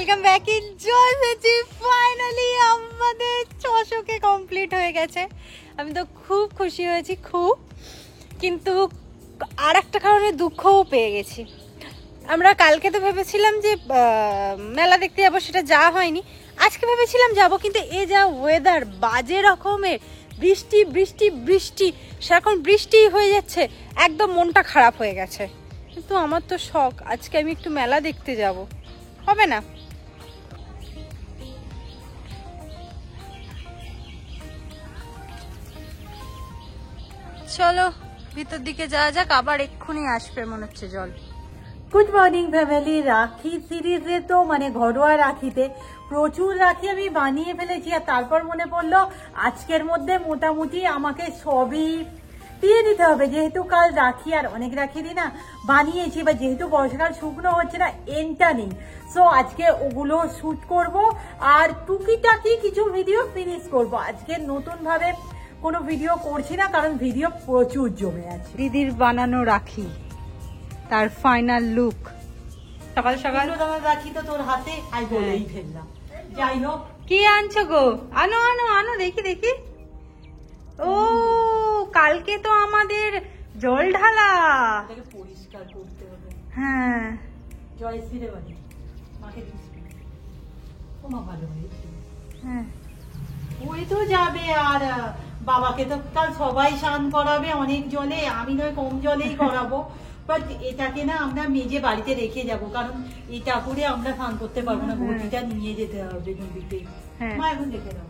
Welcome back in জয় ভেজি। Finally আমাদের 600 কমপ্লিট হয়ে গেছে। আমি তো খুব খুশি হয়েছি, খুব। কিন্তু আর একটা কারণে দুঃখও পেয়ে গেছি। আমরা কালকে তো ভেবেছিলাম যে মেলা দেখতে যাবো, সেটা যাওয়া হয়নি। আজকে ভেবেছিলাম যাব, কিন্তু এ যা ওয়েদার, বাজে রকমের বৃষ্টি বৃষ্টি বৃষ্টি, সেরকম বৃষ্টি হয়ে যাচ্ছে, একদম মনটা খারাপ হয়ে গেছে। কিন্তু আমার তো শখ, আজকে আমি একটু মেলা দেখতে যাব, হবে না? চলো ভিতর দিকে যাওয়া যাক, আবার এক্ষুনি আসবে মনে হচ্ছে জল। Good morning family. রাখি সিরিজে তো মানে ঘরোয়া রাখিতে প্রচুর রাখি আমি বানিয়ে ফেলেছি, আর তারপর মনে পড়লো আজকের মধ্যে মোটামুটি আমাকে সবই দিয়ে দিতে হবে, যেহেতু কাল রাখি আর অনেক রাখি দিই না বানিয়েছি, বা যেহেতু বর্ষাকাল শুকনো হচ্ছে না, এন্ডটা নেই। সো আজকে ওগুলো শুট করব আর টুকিটাকি কিছু ভিডিও ফিনিশ করব। আজকে নতুন ভাবে কোনো ভিডিও করছি না, কারণ ভিডিও প্রচুর জমে আছে। দিদির বানানো রাখি, তার ফাইনাল লুক। সকাল সকাল রাখি তো তোর হাতে আই বলেই ফেললাম। যাই হোক, কি আনছো গো? আনো আনো আনো, দেখি দেখি। ও কালকে তো আমাদের জল ঢালা, এটাকে পরিষ্কার করতে হবে। হ্যাঁ জয়শ্রীরে বাড়ি মাকে দিচ্ছি। ও মা ভালো হয়েছে। হ্যাঁ, ওই তো যাবে, আর বাবাকে তো কাল সবাই স্নান করাবে অনেক জলে, আমি নয় কম জলেই করাবো। বাট এটাকে না আমরা মেজে বাড়িতে রেখে যাব, কারণ এটা করে আমরা স্নান করতে পারবো না, ঘটিটা নিয়ে যেতে হবে নদীতে। মা এখন রেখে দাও।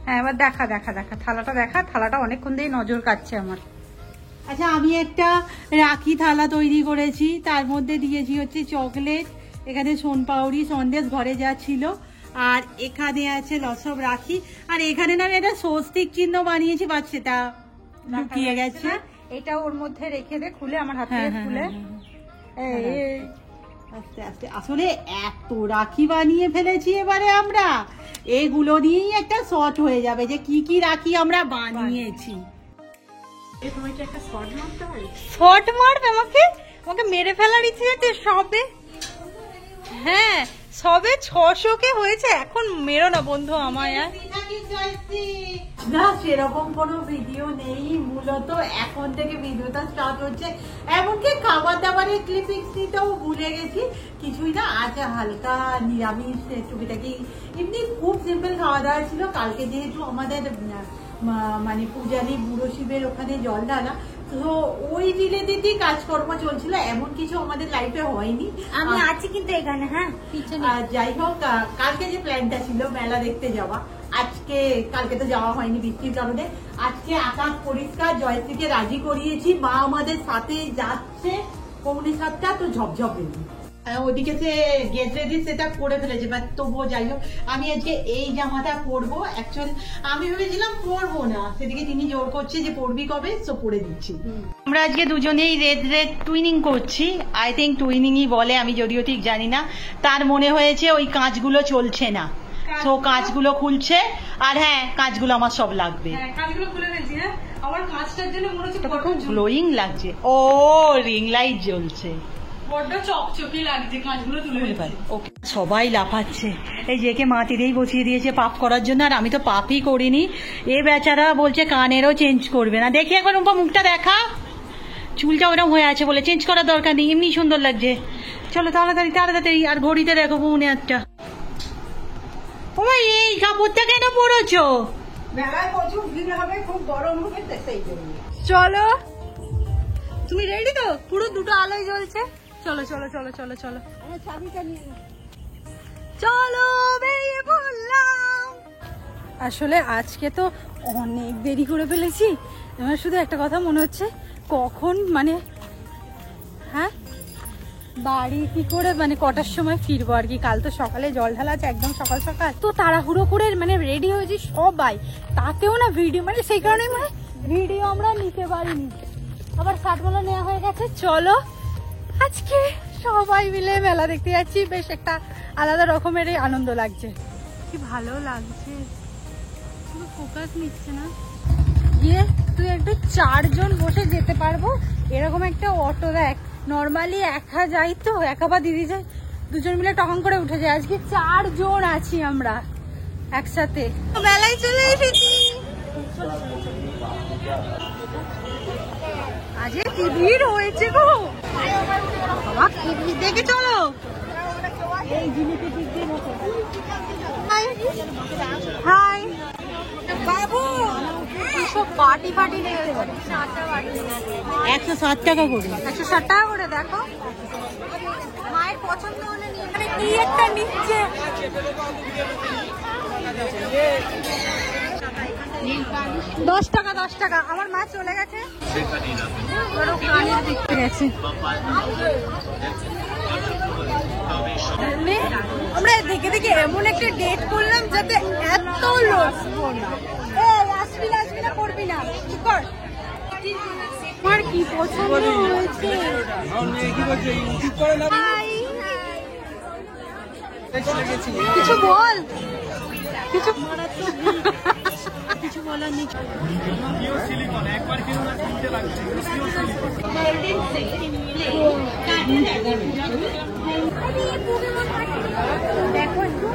হ্যাঁ এবার দেখা দেখা দেখা থালাটা দেখা, থালাটা অনেকক্ষণ দিয়ে নজর কাটছে আমার। আচ্ছা, আমি একটা রাখি থালা তৈরি করেছি, তার মধ্যে দিয়েছি হচ্ছে চকলেট, এখানে সোনপাউরি সন্দেশ ঘরে যা ছিল, আর এখানে আছে লসব রাখি, আর এখানে না আমি একটা স্বস্তিক চিহ্ন বানিয়েছি, বাট সেটা লুকিয়ে গেছে। এটা ওর মধ্যে রেখে দে, খুলে আমার হাতে খুলে। আস্তে আস্তে, আসলে এত রাখি বানিয়ে ফেলেছি এবারে আমরা, এগুলো নিয়েই একটা শর্ট হয়ে যাবে যে কি কি রাখি আমরা বানিয়েছি। শর্ট মারবে আমাকে, আমাকে মেরে ফেলার ইচ্ছে হচ্ছে সবে। হ্যাঁ সবে 600 হয়েছে, এখন মেরো না বন্ধু আমায়। না সেরকম কোনো ভিডিও নেই, মূলত এখন থেকে ভিডিওটা স্টার্ট হচ্ছে। এমনকি খাবার দাবারের ক্লিপিংস নিতেও ভুলে গেছি, কিছুই না। আজ হালকা নিরামিষ টুকিটাকি, এমনি খুব সিম্পল খাওয়া দাওয়া ছিল। কালকে যেহেতু আমাদের মানে পূজারী বুড়ো শিবের ওখানে জল ঢালা, তো ওই রিলেটেডই কাজকর্ম চলছিল, এমন কিছু আমাদের লাইফে হয়নি। আমি আছি কিন্তু এখানে। হ্যাঁ যাই হোক, কালকে যে প্ল্যানটা ছিল মেলা দেখতে যাওয়া, আজকে কালকে তো যাওয়া হয়নি বৃষ্টির কারণে। আজকে আকাশ পরিষ্কার, জয়শ্রীকে রাজি করিয়েছি, মা আমাদের সাথে যাচ্ছে 6:45, তো ঝপঝপ বেরিয়ে ওদিকে সে গেট রেডি সেটা করে ফেলেছে, বাট তবুও যাই হোক আমি আজকে এই জামাটা পরবো। অ্যাকচুয়ালি আমি ভেবেছিলাম পরবো না, সেদিকে তিনি জোর করছে যে পরবি কবে, সো পরে দিচ্ছি। আমরা আজকে দুজনেই রেড রেড টুইনিং করছি, আই থিঙ্ক টুইনিংই বলে, আমি যদিও ঠিক জানি না। তার মনে হয়েছে ওই কাঁচগুলো চলছে না, তো কাঁচগুলো খুলছে, আর হ্যাঁ কাঁচগুলো আমার সব লাগবে। কাজগুলো খুলে ফেলছি। হ্যাঁ আমার কাজটার জন্য মনে হচ্ছে খুব গ্লোয়িং লাগছে। ও রিং লাইট জ্বলছে, বড্ড চকচকে লাগছে, কাজগুলো তুলে ফেলছি। ওকে, সবাই লাফাচ্ছে। এই যে কে মাটিতেই বসিয়ে দিয়েছে পাপ করার জন্য, আর আমি তো পাপই করিনি। এ বেচারা বলছে কানেরও চেঞ্জ করবে না। দেখি একবার রুম্পা মুখটা দেখা, চুলটা ওরকম হয়ে আছে বলে চেঞ্জ করার দরকার নেই, এমনি সুন্দর লাগছে। চলো তাড়াতাড়ি তাড়াতাড়ি। আর ঘড়িতে দেখো 9:45। ও এই কাপড়টা কেন পরেছো? মেলায় প্রচুর ভিড় হবে, খুব গরম হবে, সেই জন্য। চলো তুমি রেডি তো? পুরো দুটো আলোই জ্বলছে। চলো চলো চলো চলো চলো চলো, বেরিয়ে পড়লাম। আসলে আজকে তো অনেক দেরি করে ফেলেছি। আমার শুধু একটা কথা মনে হচ্ছে, কখন মানে হ্যাঁ বাড়ি কি করে মানে কটার সময় ফিরবো আর কি। কাল তো সকালে জল ঢালা আছে, একদম সকাল সকাল তো তাড়াহুড়ো করে মানে রেডি হয়েছি সবাই, তাতেও না ভিডিও মানে সেই কারণে মানে ভিডিও আমরা নিতে পারিনি। আবার শার্টগুলো নেওয়া হয়ে গেছে। চলো আজকে সবাই মিলে মেলা দেখতে যাচ্ছি, বেশ একটা আলাদা রকমের আনন্দ লাগছে, কি ভালো লাগছে। ফোকাস নিচ্ছে না। গিয়ে তুই একটু 4 জন বসে যেতে পারবো এরকম একটা অটো দেখ। নর্মালি একা যাই তো, একা বা দিদি যায়, দুজন মিলে টকং করে উঠে যায়। আজকে 4 জন আছি আমরা একসাথে। মেলায় চলে এসেছি। আজকে কি ভিড় হয়েছে গো বাবা, কি ভিড় দেখে চলো। হাই বাবু, সব বাটি ফাটি নিয়ে 160 টাকা করে। 160 টাকা করে। দেখো মায়ের পছন্দ হলে নিয়ে, মানে কি একটা নিচ্ছে। 10 টাকা 10 টাকা। আমার মা চলে গেছে, দেখতে গেছে। আমরা দেখে দেখে এমন একটা ডেট করলাম যাতে এত লোক আসবি না আসবি না করবি না, কি কর। আমার কি পছন্দ হয়েছে। কিছু বল, কিছু কিছু বলার নেই। দেখো একটু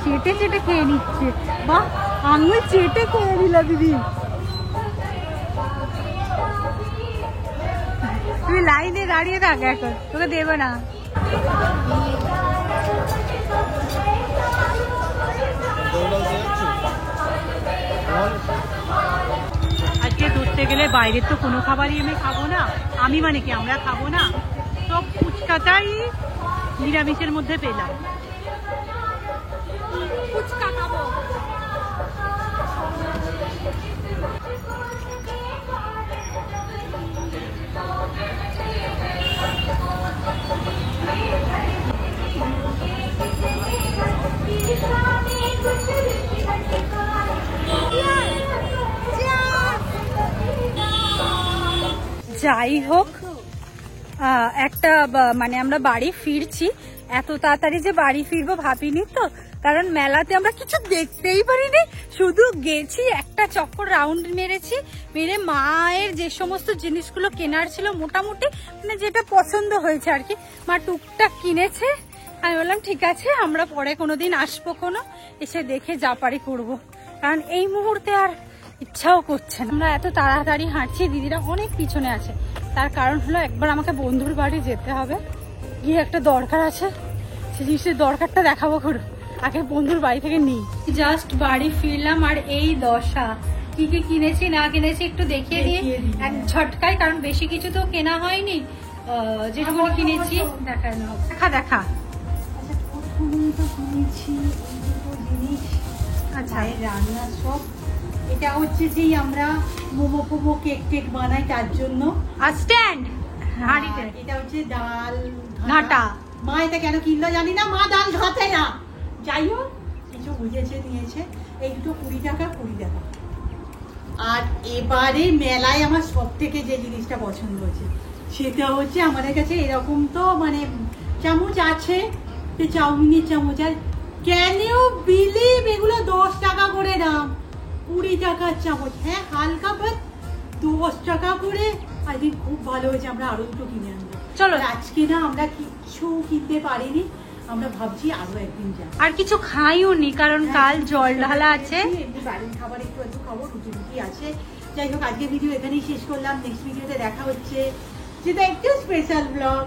চেটে চেটে খেয়ে নিচ্ছে। বাহ, আঙুল চেটে খেয়ে নিল দিদি। তুই লাইনে দাঁড়িয়ে থাক, এখন তোকে দেবে না। আজকে ধরতে গেলে বাইরের তো কোনো খাবারই আমি খাবো না। আমি মানে কি, আমরা খাবো না। সব ফুচকাটাই নিরামিষের মধ্যে পেলাম। ফুচকা খাবো। যাই হোক, একটা মানে আমরা বাড়ি ফিরছি। এত তাড়াতাড়ি যে বাড়ি ফিরবো ভাবিনি তো, কারণ মেলাতে আমরা কিছু দেখতেই পারিনি। শুধু গেছি, একটা চক্কর রাউন্ড মেরেছি, মেরে মায়ের যে সমস্ত জিনিসগুলো কেনার ছিল মোটামুটি, মানে যেটা পছন্দ হয়েছে আর কি, মা টুকটাক কিনেছে। আমি বললাম ঠিক আছে, আমরা পরে কোনোদিন আসবো, এসে দেখে যা পারি করবো, কারণ এই মুহূর্তে আর ইচ্ছাও করছে না। আমরা এত তাড়াতাড়ি হাঁটছি, দিদিরা অনেক পিছনে আছে। তার কারণ হলো একবার আমাকে বন্ধুর বাড়ি যেতে হবে, গিয়ে একটা দরকার আছে, সেই জিনিসের দরকারটা দেখাবো। আগে বন্ধুর বাড়ি থেকে নিই। জাস্ট বাড়ি ফিরলাম আর এই দশা। কি কি কিনেছি না কিনেছি একটু দেখিয়ে দিয়ে এক ঝটকায়, কারণ বেশি কিছু তো কেনা হয়নি, যেটুকু কিনেছি দেখানো হবে। দেখা দেখা আচ্ছা, রান্না সব। এটা হচ্ছে যে আমরা মোমো ফোমো কেক টেক বানাই, তার জন্য। আর স্ট্যান্ড, এটা হচ্ছে ডাল ঘাটা। মা এটা কেন কিনলো জানি না, মা ডাল ঘাটে না। যাই হোক, কিছু বুঝেছে নিয়েছে। এই দুটো 20 টাকা 20 টাকা। আর এবারে মেলায় আমার সব থেকে যে জিনিসটা পছন্দ হয়েছে সেটা হচ্ছে, আমাদের কাছে এরকম তো মানে চামচ আছে, চাউমিনের চামচ। আর ক্যান ইউ বিলিভ, এগুলো 10 টাকা করে দাম, 20 টাকার চামচ। হ্যাঁ, হালকা বাট 10 টাকা করে। আজকে খুব ভালো হয়েছে, আমরা আরো দুটো কিনে আনবো। চলো, আজকে না আমরা কিছু কিনতে পারিনি, আমরা ভাবছি আরো একদিন যাই। আর কিছু খাইও নি, কারণ কাল জল ঢালা আছে। এমনি বাড়ির খাবার একটু একটু খাবো, রুটি রুটি আছে। যাই হোক, আজকের ভিডিও এখানেই শেষ করলাম। নেক্সট ভিডিওতে দেখা হচ্ছে, যেটা একটু স্পেশাল ব্লগ।